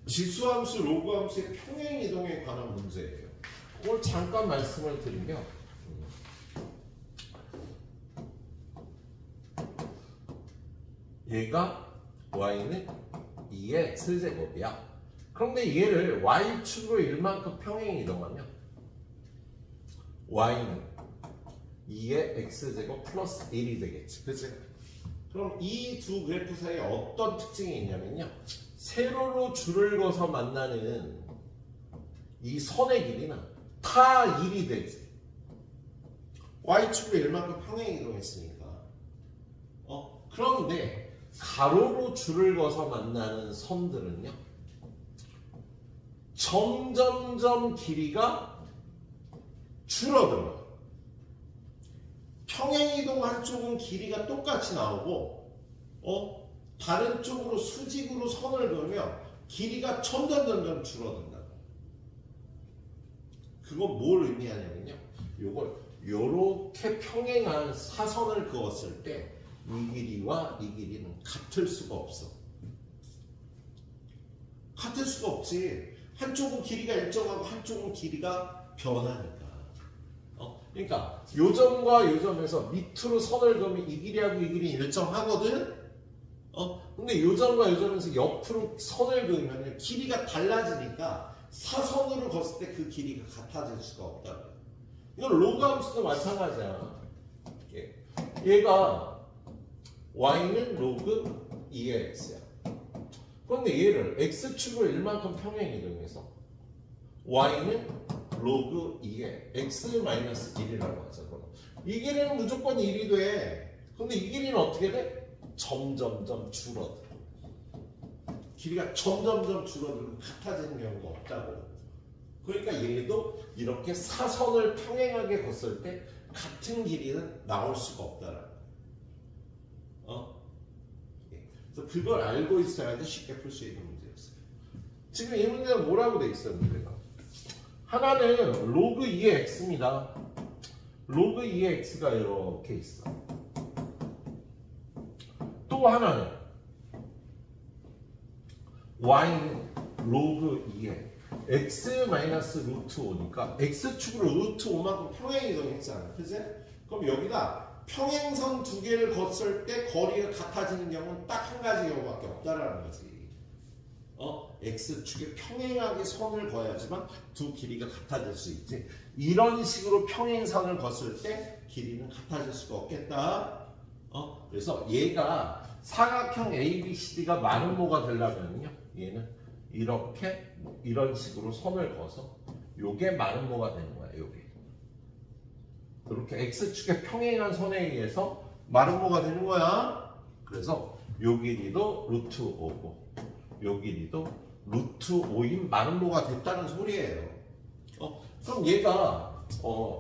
지수함수, 로그함수의 평행 이동에 관한 문제예요. 그걸 잠깐 말씀을 드리면, 얘가 y는 2의 x제곱이야. 그런데 얘를 y축으로 1만큼 평행 이동하면 y는 2의 x제곱 플러스 1이 되겠지. 그치? 그럼 이 두 그래프 사이에 어떤 특징이 있냐면요, 세로로 줄을 그어서 만나는 이 선의 길이는 다 1이 되지. y축으로 1만큼 평행 이동했으니까. 그런데 가로로 줄을 그어서 만나는 선들은요, 점점점 길이가 줄어들어요. 평행이동 한쪽은 길이가 똑같이 나오고, 다른 쪽으로 수직으로 선을 그으면 길이가 점점 줄어든다고. 그건 뭘 의미하냐면요, 요걸 요렇게 평행한 사선을 그었을 때 이 길이와 이 길이는 같을 수가 없어. 같을 수가 없지. 한쪽은 길이가 일정하고 한쪽은 길이가 변하니까. 그러니까 요 점과 요 점에서 밑으로 선을 그으면 이 길이하고 이 길이 일정하거든. 근데 요 점과 요 점에서 옆으로 선을 그으면 길이가 달라지니까 사선으로 걷을 때 그 길이가 같아질 수가 없다. 이건 로그 함수도 마찬가지야. 얘가 y는 로그 2의 x야. 그런데 얘를 x축으로 1만큼 평행 이동해서 y는 로그 2의 x-1이라고 하자. 이 길이는 무조건 1이 돼. 근데 이 길이는 어떻게 돼? 점점점 줄어들어. 길이가 점점점 줄어들고 같아지는 경우가 없다고. 그러니까 얘도 이렇게 사선을 평행하게 걷을 때 같은 길이는 나올 수가 없다라는 거야. 그래서 그걸 알고 있어야지 쉽게 풀 수 있는 문제였어요. 지금 이 문제는 뭐라고 돼 있어요, 문제가? 하나는 로그 2의 x입니다. 로그 2의 x가 이렇게 있어. 또 하나는 y는 로그 2의 x-루트 5니까 x축으로 루트 5만큼 평행 이동했잖아. 그치? 그럼 여기다 평행선 두 개를 걷을 때 거리가 같아지는 경우는 딱 한 가지 경우밖에 없다라는 거지. x축에 평행하게 선을 그어야지만 두 길이가 같아질 수 있지. 이런 식으로 평행선을 걷을 때 길이는 같아질 수가 없겠다. 그래서 얘가 사각형 ABCD가 마름모가 되려면요, 얘는 이렇게 이런 식으로 선을 그어서 요게 마름모가 되는 거야. 요게 이렇게 x축의 평행한 선에 의해서 마름모가 되는 거야. 그래서 요 길이도 루트 5고 요 길이도 루트 5인 마름모가 됐다는 소리예요. 그럼 얘가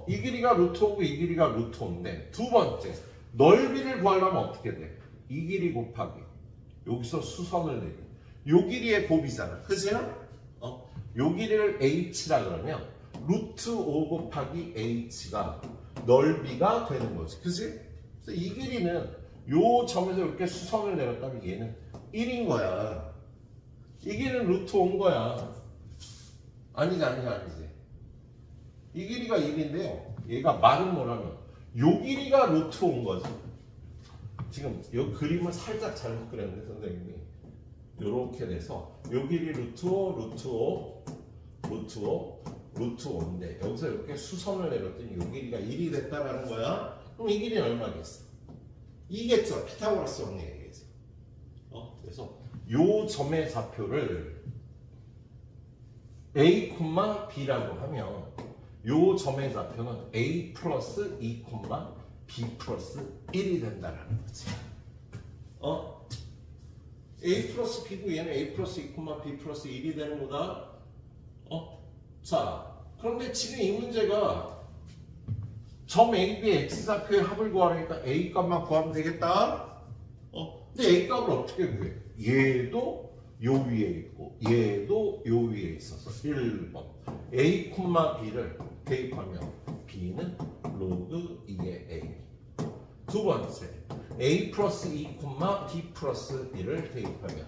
이 길이가 루트 5고 이 길이가 루트 5인데 두 번째 넓이를 구하려면 어떻게 돼? 이 길이 곱하기 여기서 수선을 내고 요 길이의 곱이잖아. 그치? 요 길이를 h라 그러면 루트 5 곱하기 h가 넓이가 되는 거지. 그치? 그래서 이 길이는 요 점에서 이렇게 수선을 내렸다면 얘는 1인 거야. 이 길이는 루트 5인 거야. 아니지. 이 길이가 1인데요. 얘가 말은 뭐라면 요 길이가 루트 5인 거지. 지금 요 그림을 살짝 잘못 그렸는데 선생님이 요렇게 돼서 요 길이 루트 5, 루트 5, 루트 5, 루트 5인데 여기서 이렇게 수선을 내렸더니 요 길이가 1이 됐다라는 거야. 그럼 이 길이는 얼마겠어? 2겠죠. 피타고라스 원리에 의해서. 그래서 요 점의 좌표를 A, B라고 하면 요 점의 좌표는 A 플러스 2, B 플러스 1이 된다라는 거지. A 플러스 B고 얘는 A 플러스 2, B 플러스 1이 되는 거다. 자, 그런데 지금 이 문제가 점 A, B, X 좌표의 합을 구하려니까 A 값만 구하면 되겠다. 근데 A 값을 어떻게 구해? 얘도 요 위에 있고 얘도 요 위에 있어서 1번 A, B를 대입하면 B는 로그 2의 A. 두 번째 A 플러스 2, B 플러스 1을 대입하면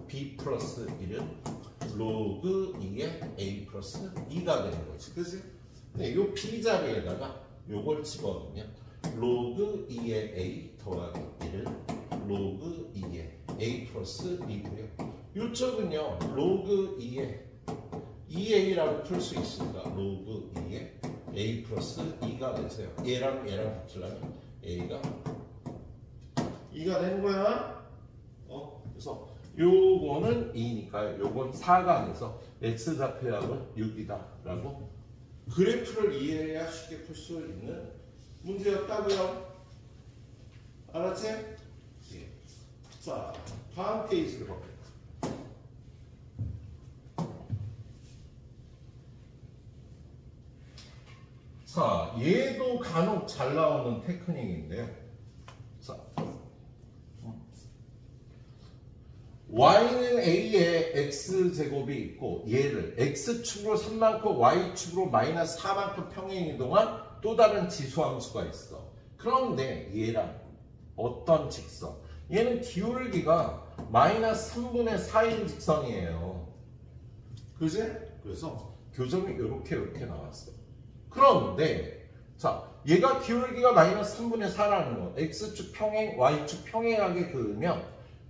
B 플러스 1은 로그 2의 A 플러스 2가 되는 거지. 그치? 근데 요 B 자리에다가 요걸 집어넣으면 로그 2의 A 더하기 1은 로그 2의 A 플러스 2고요. 요쪽은요 로그 2의 2a라고 풀 수 있으니까 로그 2의 a 플러스 2가 되세요. 얘랑 붙으려면 a가 2가 되는 거야. 그래서 요거는 2니까 요건 4가 돼서 x좌표합은 6이다 라고 그래프를 이해해야 쉽게 풀 수 있는 문제였다고요. 알았지? 예. 자, 다음 페이지로 가볼게요. 자, 얘도 간혹 잘 나오는 테크닉인데요. 자, y는 a에 x제곱이 있고 얘를 x축으로 3만큼 y축으로 마이너스 4만큼 평행 이동한 또 다른 지수함수가 있어. 그런데 얘랑 어떤 직선? 얘는 기울기가 마이너스 3분의 4인 직선이에요. 그지? 그래서 교점이 이렇게 나왔어. 그런데 자, 얘가 기울기가 마이너스 3분의 4라는 건 x축 평행, y축 평행하게 그으면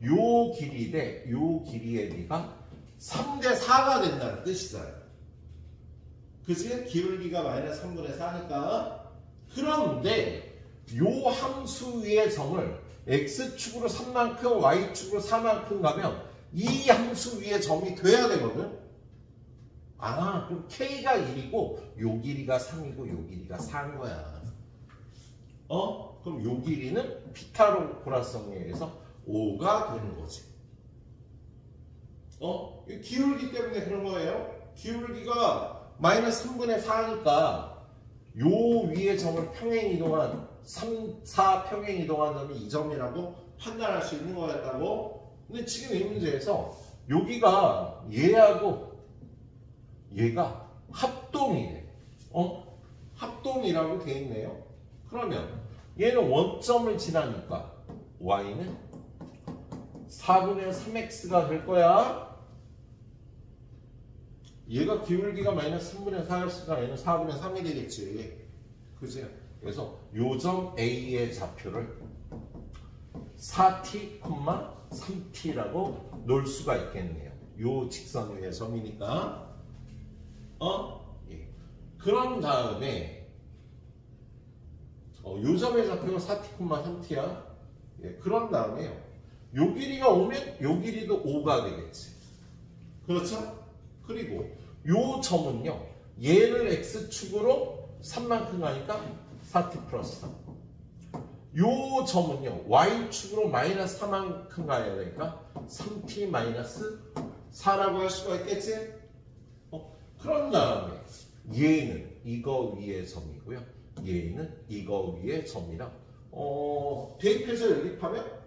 요 길이 대 요 길이의 비가 3대 4가 된다는 뜻이잖아요. 그치? 기울기가 마이너스 3분의 4니까. 그런데 요 함수 위의 점을 x축으로 3만큼 y축으로 4만큼 가면 이 함수 위의 점이 돼야 되거든. 아, 그럼 k가 1이고 요 길이가 3이고 요 길이가 4인 거야. 그럼 요 길이는 피타고라성에 의해서 5가 되는 거지. 기울기 때문에 그런 거예요. 기울기가 마이너스 3분의 4니까 요 위에 점을 평행 이동한 3, 4 평행 이동한 점이 이 점이라고 판단할 수 있는 거였다고. 근데 지금 이 문제에서 여기가 얘하고 얘가 합동이래. 합동이라고 돼 있네요. 그러면 얘는 원점을 지나니까 y는 4분의 3x가 될 거야. 얘가 기울기가 마이너스 3분의 4였으니까 얘는 4분의 3이 되겠지. 그지? 그래서 요점 A의 좌표를 4t, 3t라고 놓을 수가 있겠네요. 요 직선 위의 점이니까. 예. 그런 다음에 요 점의 좌표가 4t, 3t야. 예. 그런 다음에요. 요 길이가 오면 요 길이도 5가 되겠지. 그렇죠? 그리고 요 점은요. 얘를 x축으로 3만큼 가니까 4t 플러스 3. 요 점은요. y축으로 마이너스 4만큼 가야 되니까 3t 마이너스 4라고 할 수가 있겠지? 그런 다음에 얘는 이거 위의 점이고요. 얘는 이거 위의 점이랑 대입해서 연립하면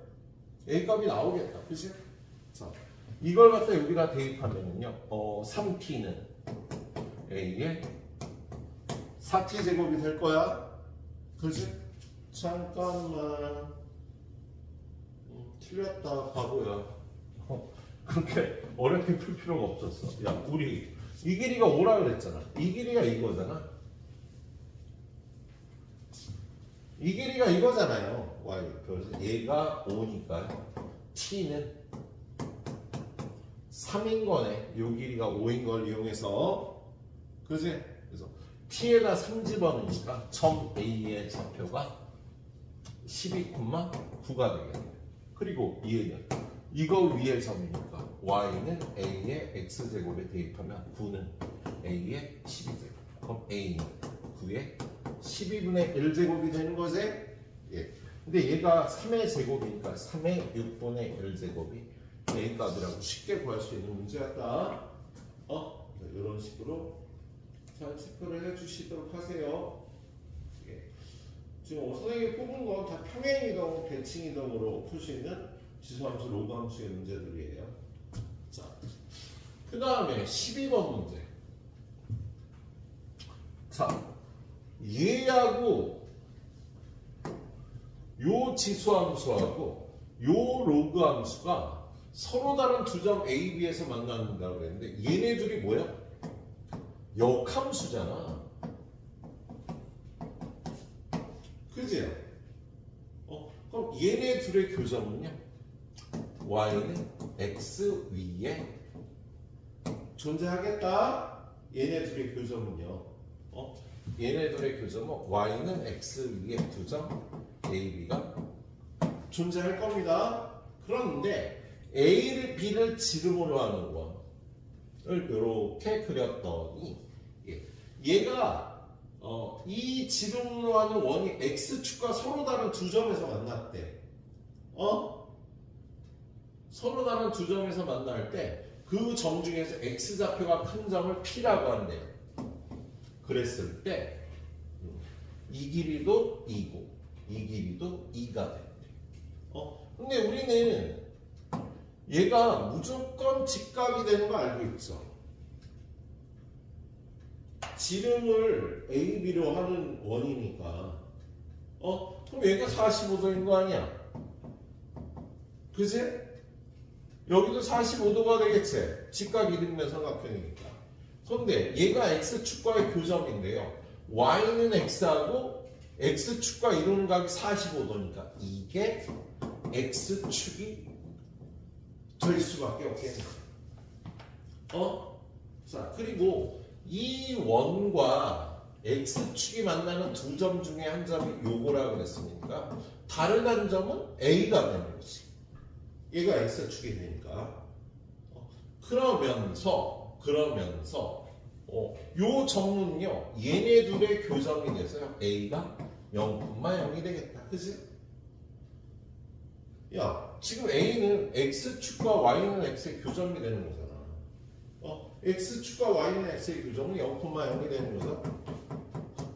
A 값이 나오겠다. 그치? 자, 이걸 갖다 여기다 대입하면요. 3t는 A의 4t 제곱이 될 거야. 그치? 잠깐만. 틀렸다. 바보야. 그렇게 어렵게 풀 필요가 없었어. 야, 우리 이 길이가 5라 그랬잖아. 이 길이가 이거잖아. 이 길이가 이거잖아요. y. 그래서 얘가 5니까 t는 3인 거네. 요 길이가 5인 걸 이용해서. 그지? 그래서 t에다 3 집어넣으니까 점 A의 좌표가 12,9가 되겠네. 그리고 얘는 이거 위의 점이니까 y는 a의 x제곱에 대입하면 9는 a의 12제곱. 그럼 a는 9의 12분의 1제곱이 되는 거지? 예. 근데 얘가 3의 제곱이니까 3의 6분의 1제곱이 a 값이라고 쉽게 구할 수 있는 문제였다. 이런 식으로 잘 체크를 해주시도록 하세요. 예. 지금 선생님이 뽑은 건 다 평행이동, 대칭이동으로 풀 수 있는 지수함수, 로그함수의 문제들이에요. 자, 그 다음에 12번 문제. 자, 얘하고 요 지수함수하고 요 로그함수가 서로 다른 두 점 A, B에서 만난다고 그랬는데 얘네 둘이 뭐야? 역함수잖아. 그지? 그럼 얘네 둘의 교점은요? y는 x 위에 존재하겠다. 얘네 둘의 교점은요. 얘네 둘의 교점은 y는 x 위에 두 점 a, b가 존재할 겁니다. 그런데 a를 b를 지름으로 하는 원을 이렇게 그렸더니 얘가 이 지름으로 하는 원이 x축과 서로 다른 두 점에서 만났대. 서로 다른 두 점에서 만날 때 그 점 중에서 x좌표가 큰 점을 p라고 한대요. 그랬을 때 이 길이도 2고 이 길이도 2가 된대. 근데 우리는 얘가 무조건 직각이 되는 거 알고 있죠? 지름을 A, B로 하는 원이니까 그럼 얘가 45도인 거 아니야? 그지? 여기도 45도가 되겠지? 직각 이등변 삼각형이니까. 그런데 얘가 X축과의 교점인데요. Y는 X하고 X축과 이루는 각이 45도니까 이게 X축이 될 수밖에 없겠네. 자, 그리고 이 원과 X축이 만나는 두 점 중에 한 점이 요거라고 그랬으니까 다른 한 점은 A가 되는 거지. 얘가 X축이 되니까. 그러면서 요 점은요 얘네 둘의 교점이 돼서요 A가 0,0이 되겠다. 그치? 야, 지금 A는 X축과 Y는 X의 교점이 되는 거잖아. X축과 Y는 X의 교점은 0,0이 되는 거죠.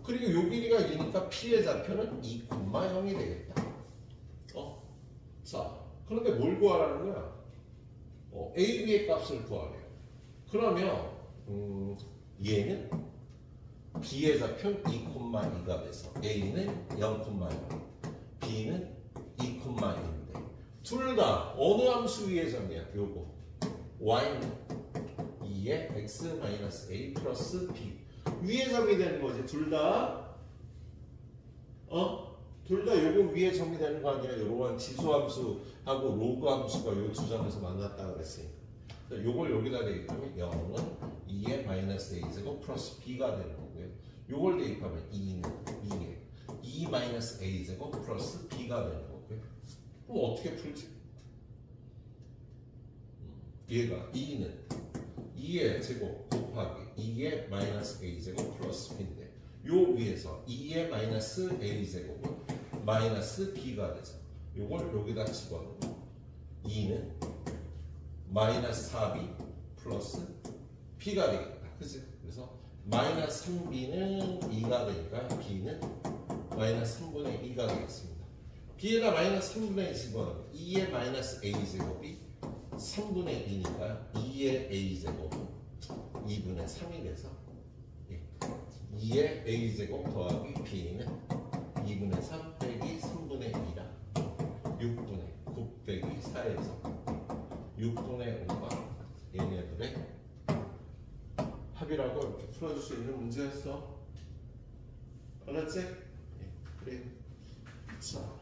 그리고 요 길이가 2니까 P의 좌표는 2,0이 되겠다. 자, 그런데 뭘 구하라는 거야? A, B의 값을 구하래요. 그러면 얘는 B의 좌표는 2,2가 돼서 A는 0,0, B는 2,2인데 둘 다 어느 함수 위의 점이야? 요거 Y는 2의 X-A 플러스 B 위의 점이 되는 거지. 둘 다 요거 위에 점이 되는 거 아니야? 요거는 지수함수하고 로그 함수가 요 두 점에서 만났다 그랬으니까 요걸 여기다 대입하면 0은 2의 마이너스 a제곱 플러스 b가 되는 거고요. 요걸 대입하면 2는 2의 2 마이너스 a제곱 플러스 b가 되는 거고요. 그럼 어떻게 풀지? 얘가 2는 2의 제곱 곱하기 2의 마이너스 a제곱 플러스 b인데 요 위에서 2의 마이너스 a제곱은 마이너스 b가 돼서 요걸 여기다 집어넣으면 2는 마이너스 4b 플러스 b가 되겠다. 그치? 그래서 마이너스 3b는 2가 되니까 b는 마이너스 3분의 2가 되겠습니다. b에다 마이너스 3분의 2 집어넣으면 2의 마이너스 a제곱이 3분의 2니까 2의 a제곱은 2분의 3이 돼서 2의 a제곱 더하기 b는 2분의 3 빼기 3분의 2라 6분의 9 빼기 4에서 6분의 5가 얘네들의 합이라고 이렇게 풀어줄 수 있는 문제였어. 알았지? 그래. 자,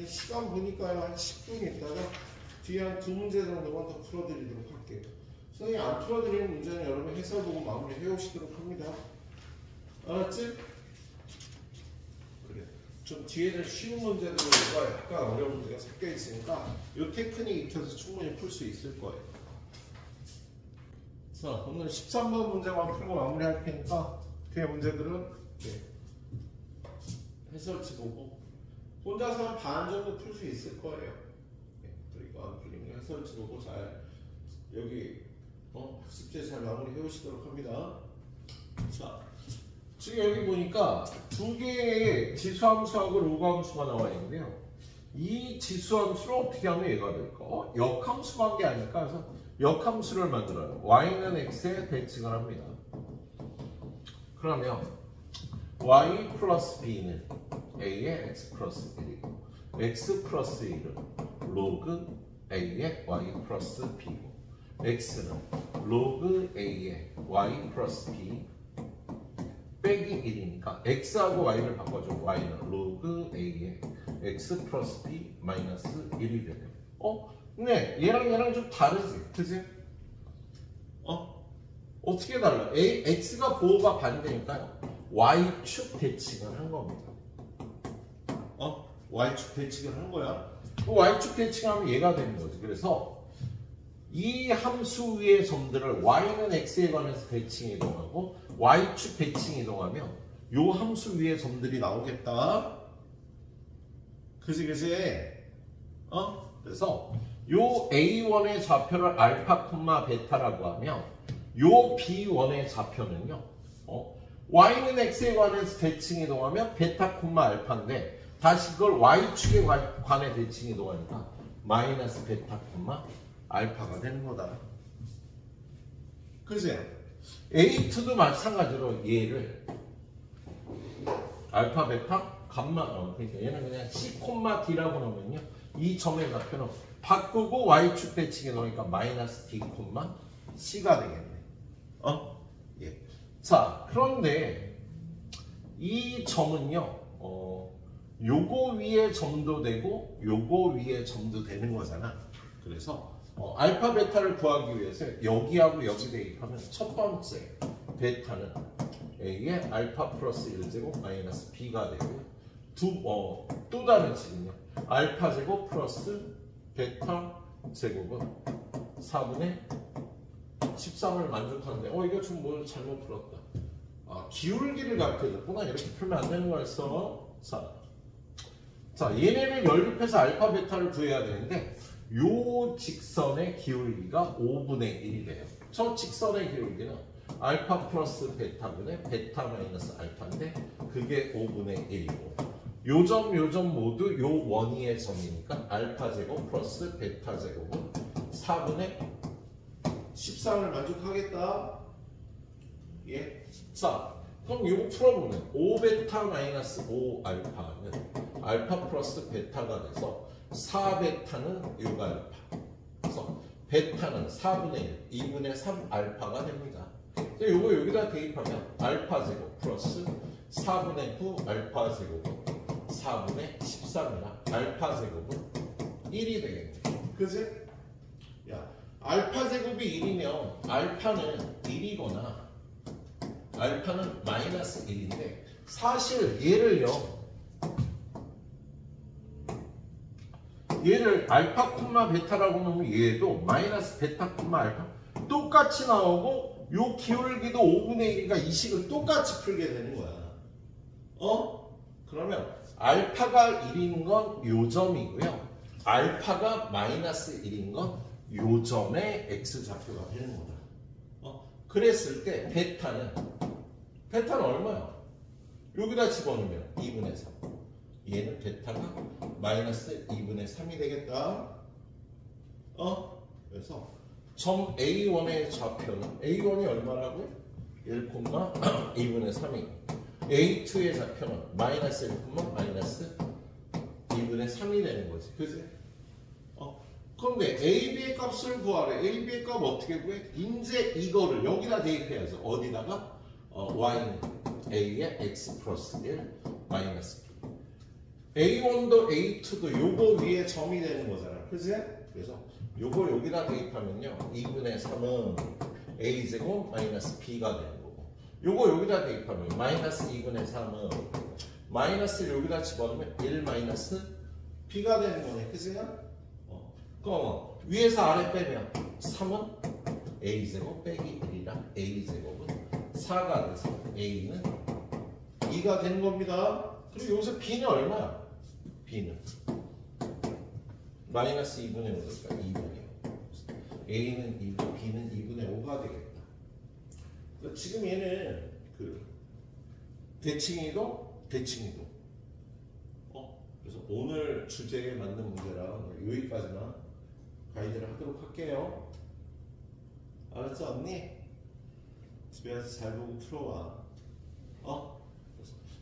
시간 보니까 한 10분 있다가 뒤에 한 2문제 정도만 더 풀어드리도록 할게요. 선생님이 안 풀어드리는 문제는 여러분 해설 보고 마무리 해오시도록 합니다. 알았지? 그래. 좀 뒤에는 쉬운 문제들과 약간 어려운 문제가 섞여 있으니까 이 테크닉 익혀서 충분히 풀 수 있을 거예요. 자, 오늘 13번 문제만 풀고 마무리할 테니까 뒤에 문제들은 해설지 보고 혼자서 한 반 정도 풀 수 있을 거예요. 그리고 안 풀리면 해설지 보고 잘 여기 학습제 잘 마무리 해오시도록 합니다. 자, 지금 여기 보니까 두 개의 지수함수하고 로그함수가 나와 있는데요. 이 지수함수를 어떻게 하면 얘가 될까? 역함수가 한 게 아닐까? 그래서 역함수를 만들어요. y는 x에 대칭을 합니다. 그러면 y 플러스 b는 a의 x 플러스 1이고 x 플러스 1은 로그 a의 y 플러스 b고 x는 로그 a의 y 플러스 b 빼기 1이니까 x하고 y를 바꿔줘. y는 로그 a의 x 플러스 b 마이너스 1이 되네. 네, 얘랑 좀 다르지, 그지? 어떻게 달라? x가 보호가 반대니까요. y축 대칭을 한 겁니다. y축 대칭을 한 거야. y축 대칭하면 얘가 되는 거지. 그래서 이 함수 위의 점들을 y는 x에 관해서 대칭 이동하고 y축 대칭 이동하면 요 함수 위의 점들이 나오겠다. 그지? 그래서 요 A1의 좌표를 알파, 베타라고 하면 요 B1의 좌표는요. Y는 X에 관해서 대칭 이동하면 베타, 알파인데 다시 그걸 Y축에 관해 대칭 이동하니까 마이너스 베타, 알파가 되는 거다. 그지? A2도 마찬가지로 얘를 알파, 베타, 감마, 그러니까 얘는 그냥 C, D라고 놓으면요. 이 점의 좌표는 바꾸고 Y축 대칭에 넣으니까 마이너스 D, C가 되겠네. 예. 자, 그런데 이 점은요, 요거 위에 점도 되고 요거 위에 점도 되는 거잖아. 그래서 알파 베타를 구하기 위해서 여기하고 여기 대입하면 첫 번째 베타는 A의 알파 플러스 1제곱 마이너스 B가 되고요. 또 다른 식은요. 알파 제곱 플러스 베타 제곱은 4분의 13을 만족하는데 이거 좀 뭘 잘못 풀었다. 기울기를 가르쳐줬구나. 이렇게 풀면 안 되는 거였어. 자, 얘네를 연립해서 알파 베타를 구해야 되는데 요 직선의 기울기가 5분의 1이 돼요. 저 직선의 기울기는 알파 플러스 베타분의 베타 마이너스 알파인데 그게 5분의 1이고 요 점 모두 요 원위의 점이니까 알파 제곱 플러스 베타 제곱은 4분의 13을 만족하겠다. 예. 자, 그럼 이거 풀어보면 5베타 마이너스 5알파는 알파 플러스 베타가 돼서 4베타는 6알파. 그래서 베타는 4분의 1, 2분의 3알파가 됩니다. 이거 여기다 대입하면 알파 제곱 플러스 4분의 9 알파 제곱은 4분의 13이라 알파 제곱은 1이 되겠네. 그지? 야, 알파 제곱이 1이면 알파는 1이거나 알파는 마이너스 1인데 사실 얘를 알파 콤마 베타라고 놓으면 얘도 마이너스 베타 콤마 알파 똑같이 나오고 요 기울기도 5분의 1이니까 이 식을 똑같이 풀게 되는 거야. 그러면 알파가 1인 건 요 점이고요. 알파가 마이너스 1인 건 요 점의 x좌표가 되는 거다. 그랬을 때 베타는 얼마야? 여기다 집어넣으면 2분의 3. 얘는 베타가 마이너스 2분의 3이 되겠다. 그래서 점 A1의 좌표는 A1이 얼마라고요? 1,2분의 3이고 A2의 좌표는 마이너스 1, 마이너스 2분의 3이 되는 거지. 그지? 그런데 AB의 값을 구하래. AB의 값 어떻게 구해? 이제 이거를 여기다 대입해야죠. 어디다가? Y는 A의 X 플러스 1 마이너스 B. A1도 A2도 요거 위에 점이 되는 거잖아. 그지? 그래서 요거 여기다 대입하면요. 2분의 3은 A제곱 마이너스 B가 되는 거고 요거 여기다 대입하면 마이너스 2분의 3은 마이너스를 여기다 집어넣으면 1 마이너스 B가 되는 거네. 그지? 그럼 위에서 아래 빼면 3은 A제곱 빼기 1이라 A제곱은 4가 돼서 A는 2가 되는 겁니다. 그리고 여기서 B는 얼마야? B는 마이너스 2분의 5니까 2분의 5. A는 2고 B는 2분의 5가 되겠다. 그러니까 지금 얘는 대칭이동. 그래서 오늘 주제에 맞는 문제랑 여기까지만 가이드를 하도록 할게요. 알았죠, 언니? 집에 가서 잘 보고 풀어와.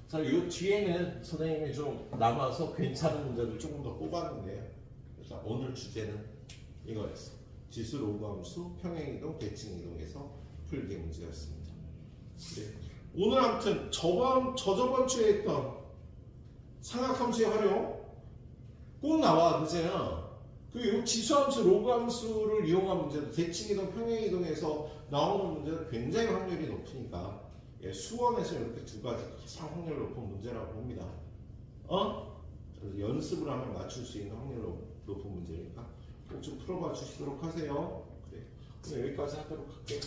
자, 이 뒤에는 선생님이 좀 남아서 괜찮은 문제를 조금 더 뽑았는데요. 그래서 오늘 주제는 이거였어. 지수 로그함수 평행이동 대칭이동에서 풀기 문제였습니다. 네. 오늘 아무튼 저저번 주에 했던 삼각함수의 활용 꼭 나와. 그제요. 그 지수함수 로그함수를 이용한 문제도 대칭이동 평행이동에서 나오는 문제는 굉장히 확률이 높으니까 수원에서 이렇게 두 가지 가장 확률 높은 문제라고 봅니다. 그래서 연습을 하면 맞출 수 있는 확률 높은 문제니까 꼭 좀 풀어봐 주시도록 하세요. 그래. 그럼 여기까지 하도록 할게요.